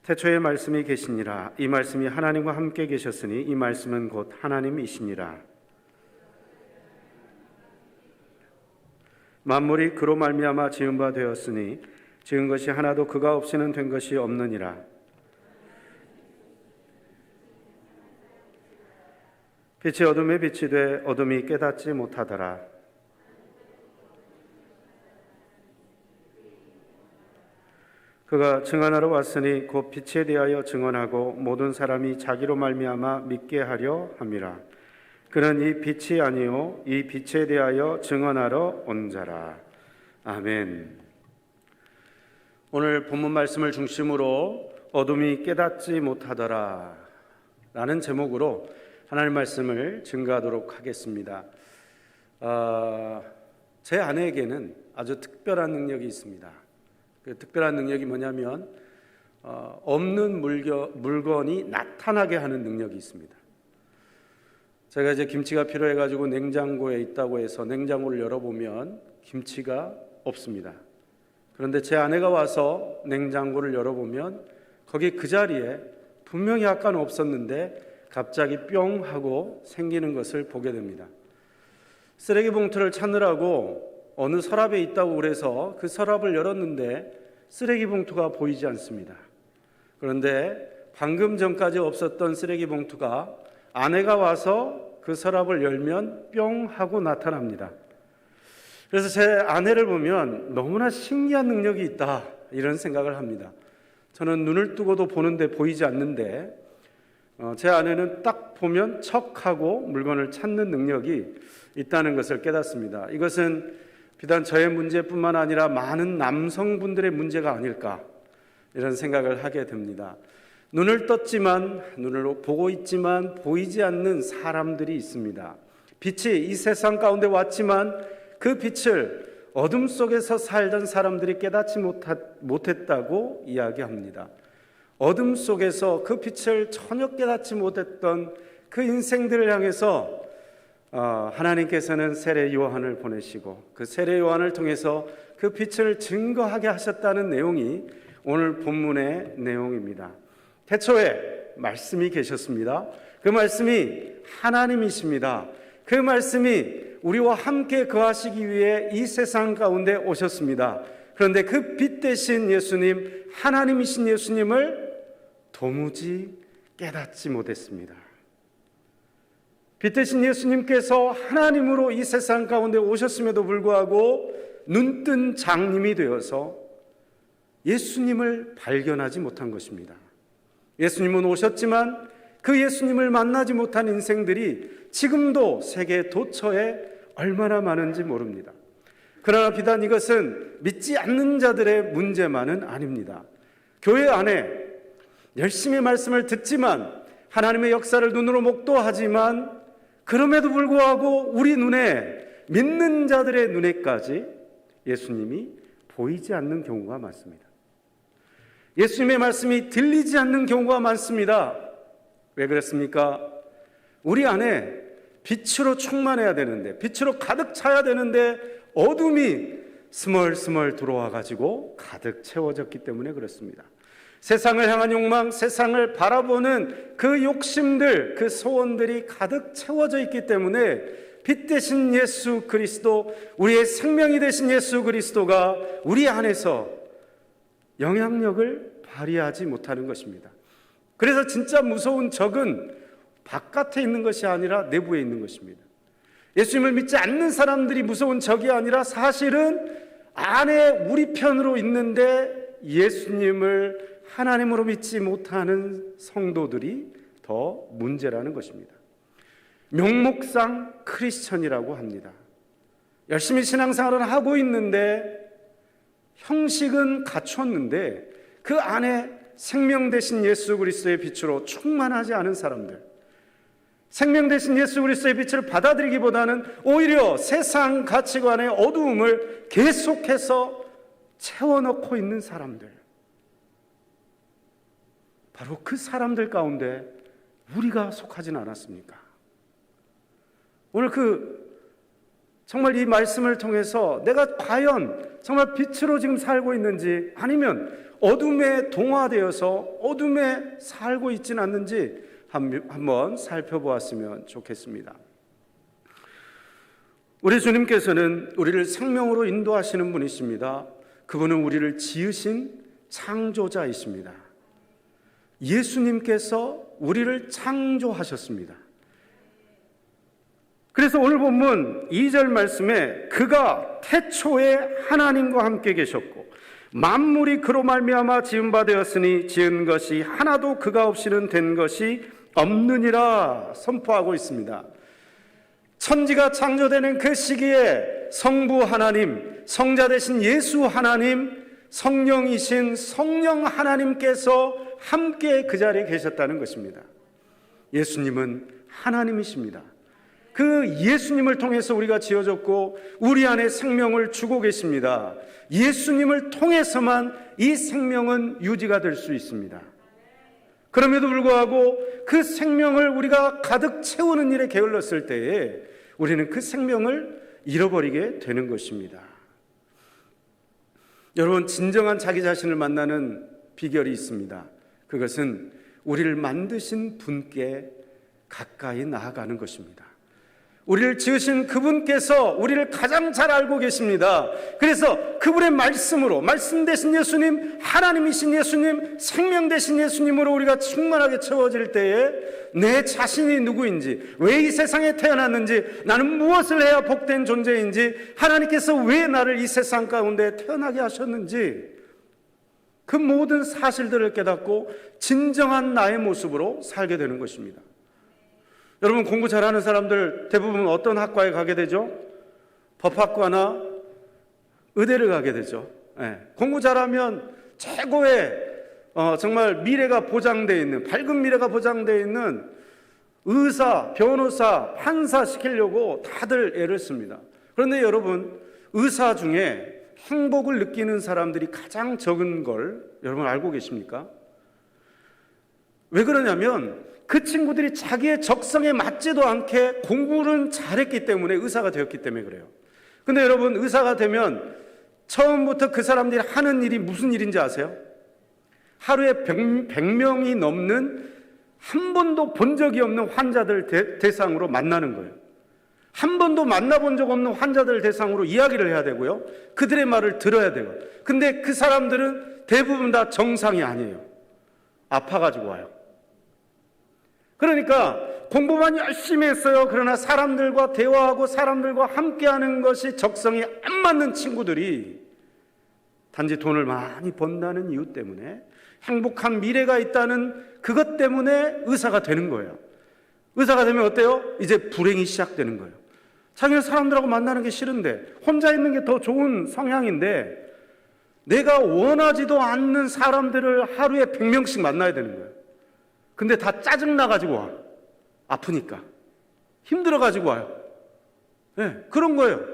태초에 말씀이 계시니라. 이 말씀이 하나님과 함께 계셨으니 이 말씀은 곧 하나님이시니라. 만물이 그로 말미암아 지은 바 되었으니 지은 것이 하나도 그가 없이는 된 것이 없느니라. 빛이 어둠에 빛이 돼 어둠이 깨닫지 못하더라. 그가 증언하러 왔으니 곧 빛에 대하여 증언하고 모든 사람이 자기로 말미암아 믿게 하려 함이라. 그는 이 빛이 아니요 이 빛에 대하여 증언하러 온 자라. 아멘. 오늘 본문 말씀을 중심으로 어둠이 깨닫지 못하더라 라는 제목으로 하나님 말씀을 증거하도록 하겠습니다. 제 아내에게는 아주 특별한 능력이 있습니다. 그 특별한 능력이 뭐냐면 없는 물건이 나타나게 하는 능력이 있습니다. 제가 이제 김치가 필요해가지고 냉장고에 있다고 해서 냉장고를 열어보면 김치가 없습니다. 그런데 제 아내가 와서 냉장고를 열어보면 거기 그 자리에 분명히 아까는 없었는데 갑자기 뿅 하고 생기는 것을 보게 됩니다. 쓰레기 봉투를 찾느라고 어느 서랍에 있다고 그래서 그 서랍을 열었는데 쓰레기 봉투가 보이지 않습니다. 그런데 방금 전까지 없었던 쓰레기 봉투가 아내가 와서 그 서랍을 열면 뿅 하고 나타납니다. 그래서 제 아내를 보면 너무나 신기한 능력이 있다 이런 생각을 합니다. 저는 눈을 뜨고도 보는데 보이지 않는데 제 아내는 딱 보면 척하고 물건을 찾는 능력이 있다는 것을 깨닫습니다. 이것은 비단 저의 문제뿐만 아니라 많은 남성분들의 문제가 아닐까 이런 생각을 하게 됩니다. 눈을 떴지만 눈을 보고 있지만 보이지 않는 사람들이 있습니다. 빛이 이 세상 가운데 왔지만 그 빛을 어둠 속에서 살던 사람들이 깨닫지 못했다고 이야기합니다. 어둠 속에서 그 빛을 전혀 깨닫지 못했던 그 인생들을 향해서 하나님께서는 세례 요한을 보내시고 그 세례 요한을 통해서 그 빛을 증거하게 하셨다는 내용이 오늘 본문의 내용입니다. 태초에 말씀이 계셨습니다. 그 말씀이 하나님이십니다. 그 말씀이 우리와 함께 거하시기 위해 이 세상 가운데 오셨습니다. 그런데 그 빛 대신 예수님, 하나님이신 예수님을 도무지 깨닫지 못했습니다. 빛 대신 예수님께서 하나님으로 이 세상 가운데 오셨음에도 불구하고 눈뜬 장님이 되어서 예수님을 발견하지 못한 것입니다. 예수님은 오셨지만 그 예수님을 만나지 못한 인생들이 지금도 세계 도처에 얼마나 많은지 모릅니다. 그러나 비단 이것은 믿지 않는 자들의 문제만은 아닙니다. 교회 안에 열심히 말씀을 듣지만 하나님의 역사를 눈으로 목도하지만 그럼에도 불구하고 우리 눈에 믿는 자들의 눈에까지 예수님이 보이지 않는 경우가 많습니다. 예수님의 말씀이 들리지 않는 경우가 많습니다. 왜 그렇습니까? 우리 안에 빛으로 충만해야 되는데, 빛으로 가득 차야 되는데 어둠이 스멀스멀 들어와 가지고 가득 채워졌기 때문에 그렇습니다. 세상을 향한 욕망, 세상을 바라보는 그 욕심들, 그 소원들이 가득 채워져 있기 때문에 빛 대신 예수 그리스도, 우리의 생명이 되신 예수 그리스도가 우리 안에서 영향력을 발휘하지 못하는 것입니다. 그래서 진짜 무서운 적은 바깥에 있는 것이 아니라 내부에 있는 것입니다. 예수님을 믿지 않는 사람들이 무서운 적이 아니라 사실은 안에 우리 편으로 있는데 예수님을 하나님으로 믿지 못하는 성도들이 더 문제라는 것입니다. 명목상 크리스천이라고 합니다. 열심히 신앙생활을 하고 있는데 형식은 갖췄는데 그 안에 생명 되신 예수 그리스도의 빛으로 충만하지 않은 사람들, 생명 되신 예수 그리스도의 빛을 받아들이기보다는 오히려 세상 가치관의 어두움을 계속해서 채워넣고 있는 사람들, 바로 그 사람들 가운데 우리가 속하진 않았습니까? 오늘 그 정말 이 말씀을 통해서 내가 과연 정말 빛으로 지금 살고 있는지, 아니면 어둠에 동화되어서 어둠에 살고 있지는 않는지 한번 살펴보았으면 좋겠습니다. 우리 주님께서는 우리를 생명으로 인도하시는 분이십니다. 그분은 우리를 지으신 창조자이십니다. 예수님께서 우리를 창조하셨습니다. 그래서 오늘 본문 2절 말씀에 그가 태초에 하나님과 함께 계셨고 만물이 그로 말미암아 지은 바 되었으니 지은 것이 하나도 그가 없이는 된 것이 없느니라 선포하고 있습니다. 천지가 창조되는 그 시기에 성부 하나님, 성자 되신 예수 하나님, 성령이신 성령 하나님께서 함께 그 자리에 계셨다는 것입니다. 예수님은 하나님이십니다. 그 예수님을 통해서 우리가 지어졌고 우리 안에 생명을 주고 계십니다. 예수님을 통해서만 이 생명은 유지가 될 수 있습니다. 그럼에도 불구하고 그 생명을 우리가 가득 채우는 일에 게을렀을 때에 우리는 그 생명을 잃어버리게 되는 것입니다. 여러분, 진정한 자기 자신을 만나는 비결이 있습니다. 그것은 우리를 만드신 분께 가까이 나아가는 것입니다. 우리를 지으신 그분께서 우리를 가장 잘 알고 계십니다. 그래서 그분의 말씀으로, 말씀 되신 예수님, 하나님이신 예수님, 생명 되신 예수님으로 우리가 충만하게 채워질 때에 내 자신이 누구인지, 왜 이 세상에 태어났는지, 나는 무엇을 해야 복된 존재인지, 하나님께서 왜 나를 이 세상 가운데 태어나게 하셨는지, 그 모든 사실들을 깨닫고 진정한 나의 모습으로 살게 되는 것입니다. 여러분, 공부 잘하는 사람들 대부분 어떤 학과에 가게 되죠? 법학과나 의대를 가게 되죠. 공부 잘하면 최고의 정말 미래가 보장되어 있는, 밝은 미래가 보장되어 있는 의사, 변호사, 판사 시키려고 다들 애를 씁니다. 그런데 여러분, 의사 중에 행복을 느끼는 사람들이 가장 적은 걸 여러분 알고 계십니까? 왜 그러냐면 그 친구들이 자기의 적성에 맞지도 않게 공부는 잘했기 때문에 의사가 되었기 때문에 그래요. 근데 여러분, 의사가 되면 처음부터 그 사람들이 하는 일이 무슨 일인지 아세요? 하루에 100명이 넘는 한 번도 본 적이 없는 환자들 대상으로 만나는 거예요. 한 번도 만나본 적 없는 환자들 대상으로 이야기를 해야 되고요. 그들의 말을 들어야 돼요. 근데 그 사람들은 대부분 다 정상이 아니에요. 아파가지고 와요. 그러니까 공부만 열심히 했어요. 그러나 사람들과 대화하고 사람들과 함께하는 것이 적성이 안 맞는 친구들이 단지 돈을 많이 번다는 이유 때문에, 행복한 미래가 있다는 그것 때문에 의사가 되는 거예요. 의사가 되면 어때요? 이제 불행이 시작되는 거예요. 자기는 사람들하고 만나는 게 싫은데, 혼자 있는 게 더 좋은 성향인데 내가 원하지도 않는 사람들을 하루에 100명씩 만나야 되는 거예요. 근데 다 짜증나가지고 와. 아프니까. 힘들어가지고 와요. 그런 거예요.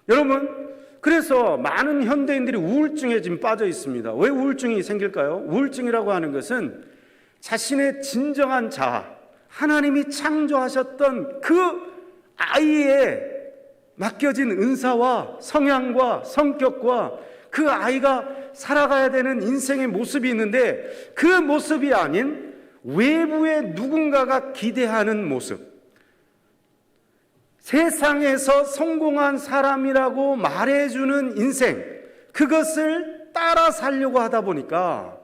여러분, 그래서 많은 현대인들이 우울증에 지금 빠져 있습니다. 왜 우울증이 생길까요? 우울증이라고 하는 것은 자신의 진정한 자아, 하나님이 창조하셨던 그 아이에 맡겨진 은사와 성향과 성격과 그 아이가 살아가야 되는 인생의 모습이 있는데, 그 모습이 아닌 외부의 누군가가 기대하는 모습, 세상에서 성공한 사람이라고 말해주는 인생, 그것을 따라 살려고 하다 보니까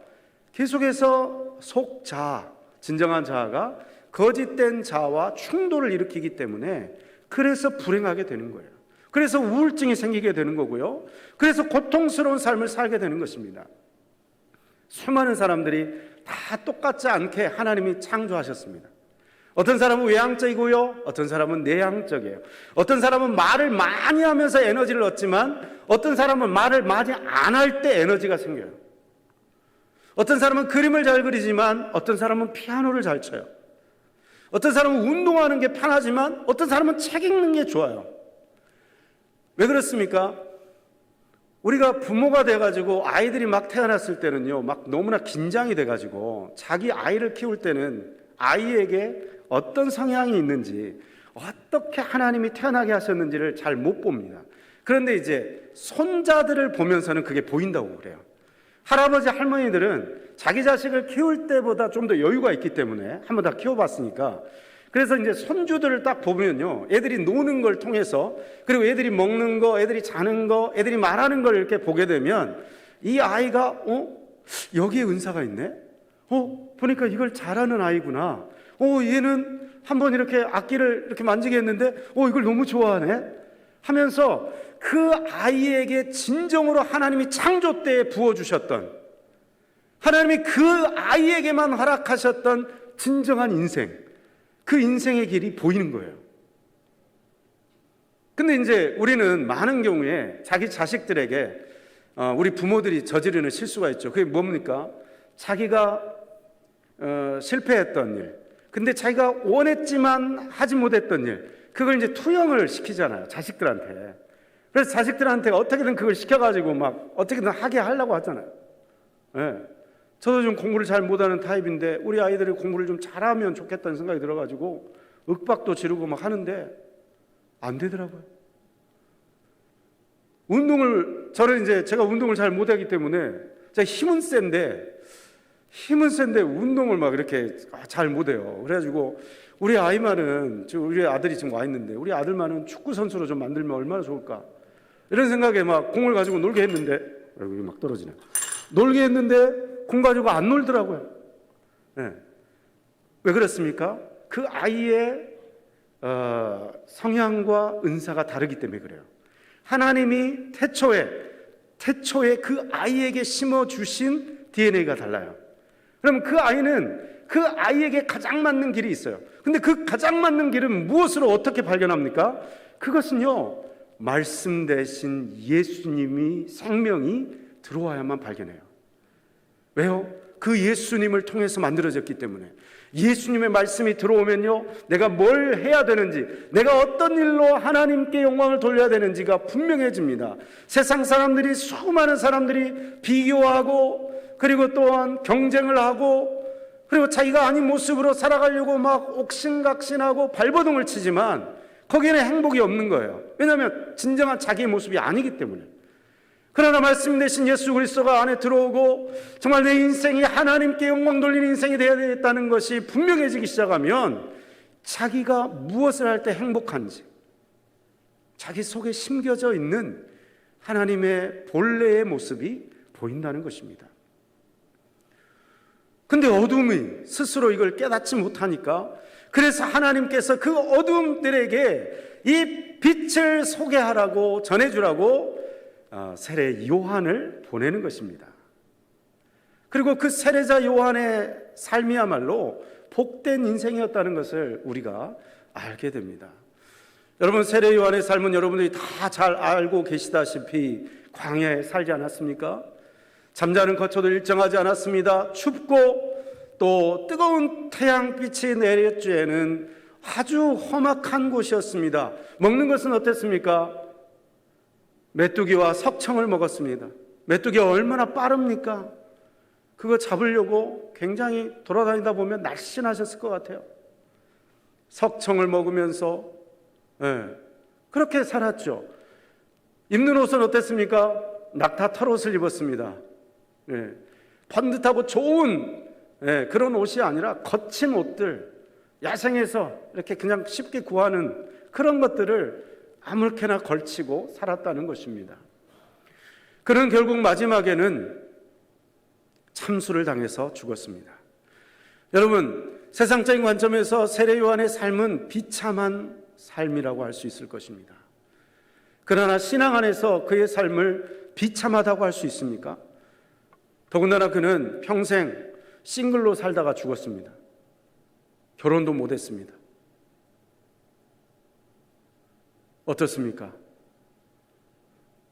계속해서 속자아, 진정한 자아가 거짓된 자아와 충돌을 일으키기 때문에 그래서 불행하게 되는 거예요. 그래서 우울증이 생기게 되는 거고요. 그래서 고통스러운 삶을 살게 되는 것입니다. 수많은 사람들이 다 똑같지 않게 하나님이 창조하셨습니다. 어떤 사람은 외향적이고요, 어떤 사람은 내향적이에요. 어떤 사람은 말을 많이 하면서 에너지를 얻지만, 어떤 사람은 말을 많이 안 할 때 에너지가 생겨요. 어떤 사람은 그림을 잘 그리지만 어떤 사람은 피아노를 잘 쳐요. 어떤 사람은 운동하는 게 편하지만 어떤 사람은 책 읽는 게 좋아요. 왜 그렇습니까? 우리가 부모가 돼가지고 아이들이 막 태어났을 때는요, 막 너무나 긴장이 돼가지고 자기 아이를 키울 때는 아이에게 어떤 성향이 있는지, 어떻게 하나님이 태어나게 하셨는지를 잘 못 봅니다. 그런데 이제 손자들을 보면서는 그게 보인다고 그래요. 할아버지 할머니들은 자기 자식을 키울 때보다 좀 더 여유가 있기 때문에 한 번 다 키워봤으니까, 그래서 이제 손주들을 딱 보면요, 애들이 노는 걸 통해서, 그리고 애들이 먹는 거, 애들이 자는 거, 애들이 말하는 걸 이렇게 보게 되면 이 아이가 여기에 은사가 있네? 보니까 이걸 잘하는 아이구나. 얘는 한번 이렇게 악기를 이렇게 만지게 했는데 이걸 너무 좋아하네 하면서 그 아이에게 진정으로 하나님이 창조 때에 부어주셨던, 하나님이 그 아이에게만 허락하셨던 진정한 인생, 그 인생의 길이 보이는 거예요. 근데 이제 우리는 많은 경우에 자기 자식들에게 우리 부모들이 저지르는 실수가 있죠. 그게 뭡니까? 자기가 실패했던 일, 근데 자기가 원했지만 하지 못했던 일, 그걸 이제 투영을 시키잖아요, 자식들한테. 그래서 자식들한테 어떻게든 그걸 시켜가지고 막 어떻게든 하게 하려고 하잖아요. 네. 저도 좀 공부를 잘 못하는 타입인데 우리 아이들이 공부를 좀 잘하면 좋겠다는 생각이 들어가지고 윽박도 지르고 막 하는데 안 되더라고요. 저는 이제 제가 운동을 잘 못하기 때문에 제가 힘은 센데 운동을 막 이렇게 잘 못해요. 그래가지고 우리 아들이 지금 와 있는데 우리 아들만은 축구 선수로 좀 만들면 얼마나 좋을까, 이런 생각에 막 공을 가지고 놀게 했는데, 여기 막 떨어지네. 놀게 했는데 공 가지고 안 놀더라고요. 네. 왜 그렇습니까? 그 아이의 성향과 은사가 다르기 때문에 그래요. 하나님이 태초에 그 아이에게 심어주신 DNA가 달라요. 그럼 그 아이는 그 아이에게 가장 맞는 길이 있어요. 근데 그 가장 맞는 길은 무엇으로 어떻게 발견합니까? 그것은요, 말씀 대신 예수님이 생명이 들어와야만 발견해요. 왜요? 그 예수님을 통해서 만들어졌기 때문에. 예수님의 말씀이 들어오면요, 내가 뭘 해야 되는지, 내가 어떤 일로 하나님께 영광을 돌려야 되는지가 분명해집니다. 세상 사람들이, 수많은 사람들이 비교하고, 그리고 또한 경쟁을 하고, 그리고 자기가 아닌 모습으로 살아가려고 막 옥신각신하고 발버둥을 치지만 거기에는 행복이 없는 거예요. 왜냐하면 진정한 자기의 모습이 아니기 때문에. 그러나 말씀 대신 예수 그리스도가 안에 들어오고 정말 내 인생이 하나님께 영광 돌리는 인생이 되어야 되겠다는 것이 분명해지기 시작하면 자기가 무엇을 할 때 행복한지, 자기 속에 심겨져 있는 하나님의 본래의 모습이 보인다는 것입니다. 근데 어둠이 스스로 이걸 깨닫지 못하니까, 그래서 하나님께서 그 어둠들에게 이 빛을 소개하라고, 전해주라고 세례 요한을 보내는 것입니다. 그리고 그 세례자 요한의 삶이야말로 복된 인생이었다는 것을 우리가 알게 됩니다. 여러분, 세례 요한의 삶은 여러분들이 다 잘 알고 계시다시피 광야에 살지 않았습니까? 잠자는 거처도 일정하지 않았습니다. 춥고 또 뜨거운 태양빛이 내릴 주에는 아주 험악한 곳이었습니다. 먹는 것은 어땠습니까? 메뚜기와 석청을 먹었습니다. 메뚜기가 얼마나 빠릅니까? 그거 잡으려고 굉장히 돌아다니다 보면 날씬하셨을 것 같아요. 석청을 먹으면서 그렇게 살았죠. 입는 옷은 어땠습니까? 낙타 털옷을 입었습니다. 번듯하고 좋은 그런 옷이 아니라 거친 옷들, 야생에서 이렇게 그냥 쉽게 구하는 그런 것들을 아무렇게나 걸치고 살았다는 것입니다. 그는 결국 마지막에는 참수를 당해서 죽었습니다. 여러분, 세상적인 관점에서 세례 요한의 삶은 비참한 삶이라고 할 수 있을 것입니다. 그러나 신앙 안에서 그의 삶을 비참하다고 할 수 있습니까? 더군다나 그는 평생 싱글로 살다가 죽었습니다. 결혼도 못했습니다. 어떻습니까?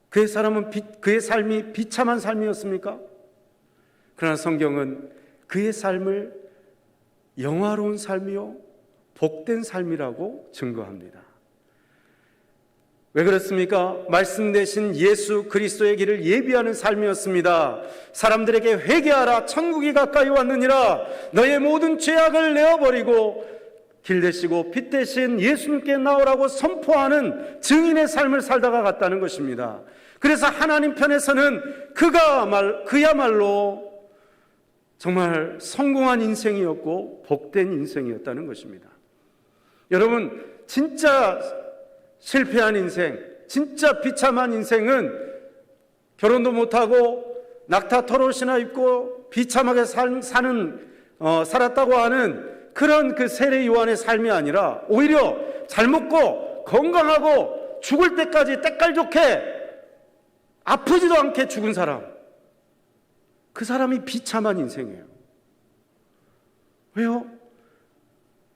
그의 삶이 비참한 삶이었습니까? 그러나 성경은 그의 삶을 영화로운 삶이요 복된 삶이라고 증거합니다. 왜 그렇습니까? 말씀 대신 예수 그리스도의 길을 예비하는 삶이었습니다. 사람들에게 회개하라, 천국이 가까이 왔느니라. 너의 모든 죄악을 내어버리고 길 되시고 빛 대신 예수님께 나오라고 선포하는 증인의 삶을 살다가 갔다는 것입니다. 그래서 하나님 편에서는 그야말로 정말 성공한 인생이었고 복된 인생이었다는 것입니다. 여러분, 진짜 실패한 인생, 진짜 비참한 인생은 결혼도 못하고 낙타 털옷이나 입고 비참하게 살았다고 하는 그런 그 세례 요한의 삶이 아니라 오히려 잘 먹고 건강하고 죽을 때까지 때깔 좋게 아프지도 않게 죽은 사람, 그 사람이 비참한 인생이에요. 왜요?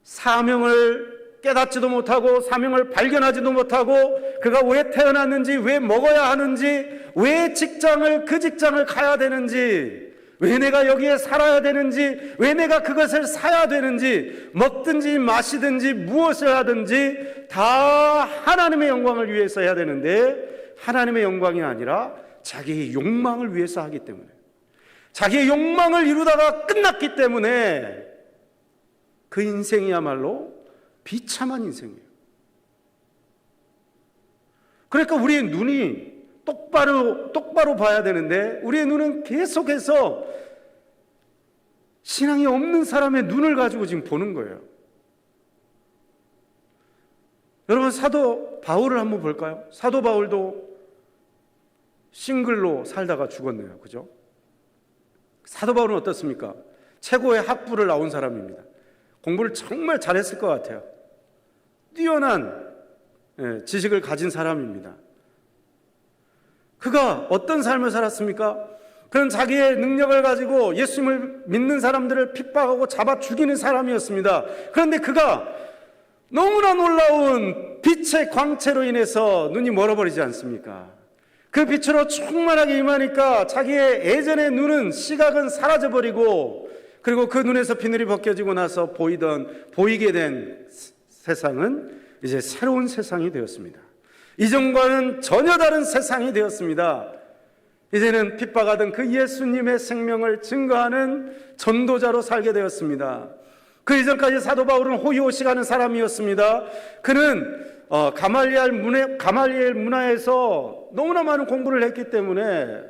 사명을 깨닫지도 못하고 사명을 발견하지도 못하고 그가 왜 태어났는지, 왜 먹어야 하는지, 왜 그 직장을 가야 되는지, 왜 내가 여기에 살아야 되는지, 왜 내가 그것을 사야 되는지, 먹든지 마시든지 무엇을 하든지 다 하나님의 영광을 위해서 해야 되는데 하나님의 영광이 아니라 자기의 욕망을 위해서 하기 때문에, 자기의 욕망을 이루다가 끝났기 때문에 그 인생이야말로 비참한 인생이에요. 그러니까 우리의 눈이 똑바로 봐야 되는데 우리의 눈은 계속해서 신앙이 없는 사람의 눈을 가지고 지금 보는 거예요. 여러분, 사도 바울을 한번 볼까요? 사도 바울도 싱글로 살다가 죽었네요. 그죠? 사도 바울은 어떻습니까? 최고의 학부를 나온 사람입니다. 공부를 정말 잘했을 것 같아요. 뛰어난 지식을 가진 사람입니다. 그가 어떤 삶을 살았습니까? 그는 자기의 능력을 가지고 예수님을 믿는 사람들을 핍박하고 잡아 죽이는 사람이었습니다. 그런데 그가 너무나 놀라운 빛의 광채로 인해서 눈이 멀어버리지 않습니까? 그 빛으로 충만하게 임하니까 자기의 예전의 눈은, 시각은 사라져버리고, 그리고 그 눈에서 비늘이 벗겨지고 나서 보이게 된 세상은 이제 새로운 세상이 되었습니다. 이전과는 전혀 다른 세상이 되었습니다. 이제는 핍박하던 그 예수님의 생명을 증거하는 전도자로 살게 되었습니다. 그 이전까지 사도 바울은 호의호식하는 사람이었습니다. 그는 가말리엘 문화에서 너무나 많은 공부를 했기 때문에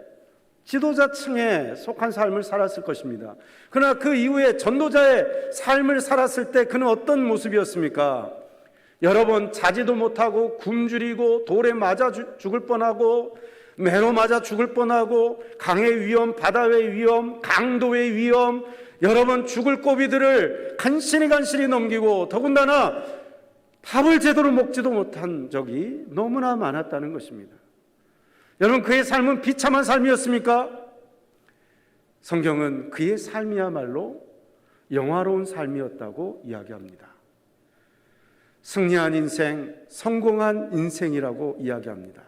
지도자층에 속한 삶을 살았을 것입니다. 그러나 그 이후에 전도자의 삶을 살았을 때 그는 어떤 모습이었습니까? 여러 번 자지도 못하고 굶주리고 돌에 맞아 죽을 뻔하고 매로 맞아 죽을 뻔하고 강의 위험, 바다의 위험, 강도의 위험, 여러 번 죽을 고비들을 간신히 넘기고 더군다나 밥을 제대로 먹지도 못한 적이 너무나 많았다는 것입니다. 여러분, 그의 삶은 비참한 삶이었습니까? 성경은 그의 삶이야말로 영화로운 삶이었다고 이야기합니다. 승리한 인생, 성공한 인생이라고 이야기합니다.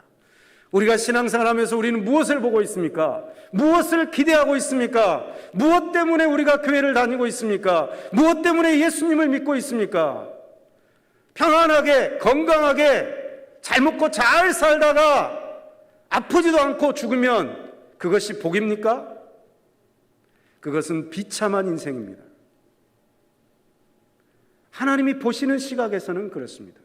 우리가 신앙생활하면서 우리는 무엇을 보고 있습니까? 무엇을 기대하고 있습니까? 무엇 때문에 우리가 교회를 다니고 있습니까? 무엇 때문에 예수님을 믿고 있습니까? 평안하게, 건강하게, 잘 먹고 잘 살다가 아프지도 않고 죽으면 그것이 복입니까? 그것은 비참한 인생입니다. 하나님이 보시는 시각에서는 그렇습니다.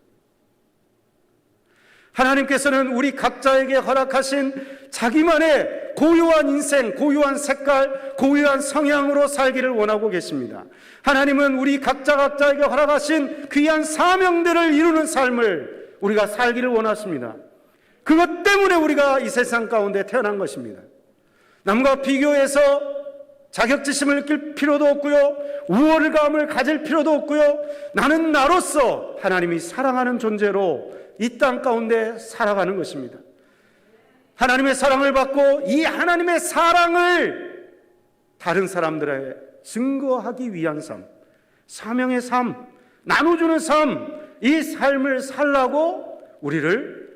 하나님께서는 우리 각자에게 허락하신 자기만의 고유한 인생, 고유한 색깔, 고유한 성향으로 살기를 원하고 계십니다. 하나님은 우리 각자에게 허락하신 귀한 사명들을 이루는 삶을 우리가 살기를 원하십니다. 그것 때문에 우리가 이 세상 가운데 태어난 것입니다. 남과 비교해서 자격지심을 느낄 필요도 없고요, 우월감을 가질 필요도 없고요, 나는 나로서 하나님이 사랑하는 존재로 이 땅 가운데 살아가는 것입니다. 하나님의 사랑을 받고 이 하나님의 사랑을 다른 사람들에게 증거하기 위한 삶, 사명의 삶, 나눠주는 삶, 이 삶을 살라고 우리를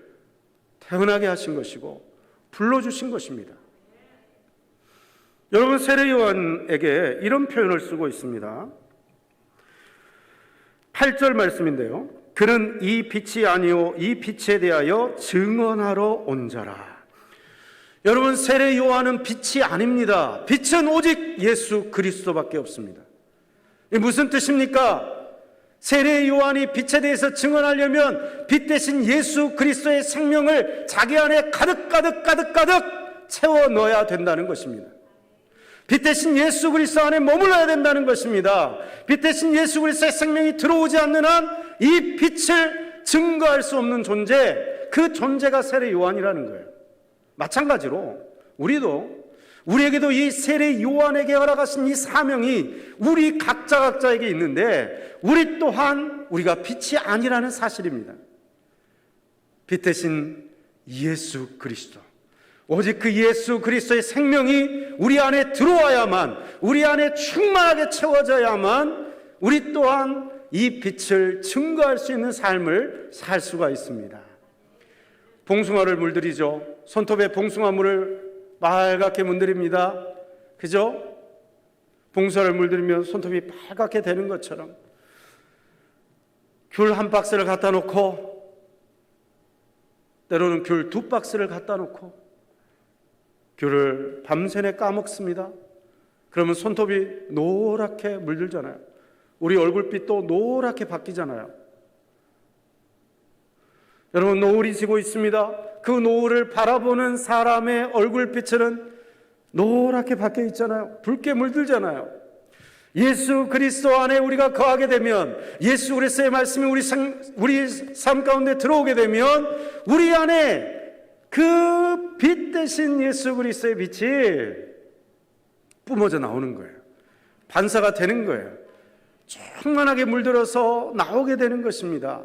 태어나게 하신 것이고 불러주신 것입니다. 여러분, 세례 요한에게 이런 표현을 쓰고 있습니다. 8절 말씀인데요, 그는 이 빛이 아니요 이 빛에 대하여 증언하러 온 자라. 여러분, 세례 요한은 빛이 아닙니다. 빛은 오직 예수 그리스도밖에 없습니다. 이게 무슨 뜻입니까? 세례 요한이 빛에 대해서 증언하려면 빛 대신 예수 그리스도의 생명을 자기 안에 가득 채워 넣어야 된다는 것입니다. 빛 대신 예수 그리스도 안에 머물러야 된다는 것입니다. 빛 대신 예수 그리스도의 생명이 들어오지 않는 한 이 빛을 증거할 수 없는 존재, 그 존재가 세례 요한이라는 거예요. 마찬가지로 우리에게도 이 세례 요한에게 허락하신 이 사명이 우리 각자에게 있는데, 우리 또한 우리가 빛이 아니라는 사실입니다. 빛 대신 예수 그리스도, 오직 그 예수 그리스도의 생명이 우리 안에 들어와야만, 우리 안에 충만하게 채워져야만 우리 또한 이 빛을 증거할 수 있는 삶을 살 수가 있습니다. 봉숭아를 물들이죠. 손톱에 봉숭아물을 빨갛게 문드립니다. 그죠? 봉숭아를 물들이면 손톱이 빨갛게 되는 것처럼 귤 한 박스를 갖다 놓고, 때로는 귤 2박스를 갖다 놓고 귤을 밤새내 까먹습니다. 그러면 손톱이 노랗게 물들잖아요. 우리 얼굴빛도 노랗게 바뀌잖아요. 여러분, 노을이 지고 있습니다. 그 노을을 바라보는 사람의 얼굴빛은 노랗게 바뀌어 있잖아요. 붉게 물들잖아요. 예수 그리스도 안에 우리가 거하게 되면, 예수 그리스도의 말씀이 우리 삶 가운데 들어오게 되면, 우리 안에 그 빛 대신 예수 그리스도의 빛이 뿜어져 나오는 거예요. 반사가 되는 거예요. 충만하게 물들어서 나오게 되는 것입니다.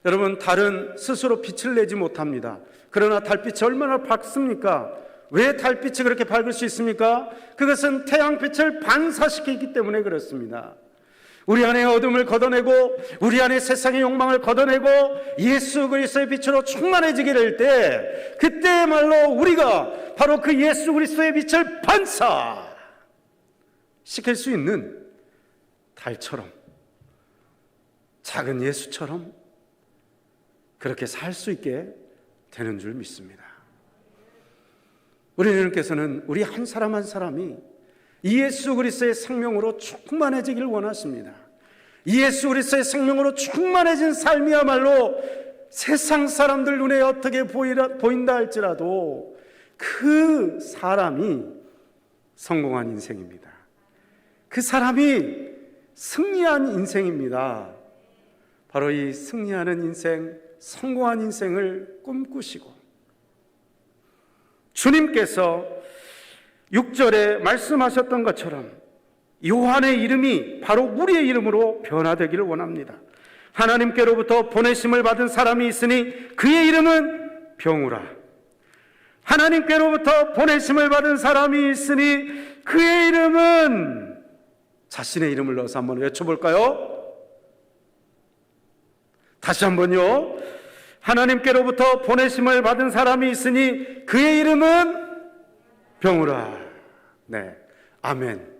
여러분, 달은 스스로 빛을 내지 못합니다. 그러나 달빛이 얼마나 밝습니까? 왜 달빛이 그렇게 밝을 수 있습니까? 그것은 태양빛을 반사시키기 때문에 그렇습니다. 우리 안에 어둠을 걷어내고, 우리 안에 세상의 욕망을 걷어내고 예수 그리스도의 빛으로 충만해지게 될 때, 그때야말로 우리가 바로 그 예수 그리스도의 빛을 반사시킬 수 있는 달처럼, 작은 예수처럼 그렇게 살 수 있게 되는 줄 믿습니다. 우리 주님께서는 우리 한 사람 한 사람이 이 예수 그리스도의 생명으로 충만해지길 원하십니다. 이 예수 그리스도의 생명으로 충만해진 삶이야말로 세상 사람들 눈에 어떻게 보인다 할지라도 그 사람이 성공한 인생입니다. 그 사람이 승리한 인생입니다. 바로 이 승리하는 인생, 성공한 인생을 꿈꾸시고, 주님께서 6절에 말씀하셨던 것처럼 요한의 이름이 바로 우리의 이름으로 변화되기를 원합니다. 하나님께로부터 보내심을 받은 사람이 있으니 그의 이름은 병우라. 하나님께로부터 보내심을 받은 사람이 있으니 그의 이름은, 자신의 이름을 넣어서 한번 외쳐볼까요? 다시 한번요. 하나님께로부터 보내심을 받은 사람이 있으니 그의 이름은 병우라. 네, 아멘.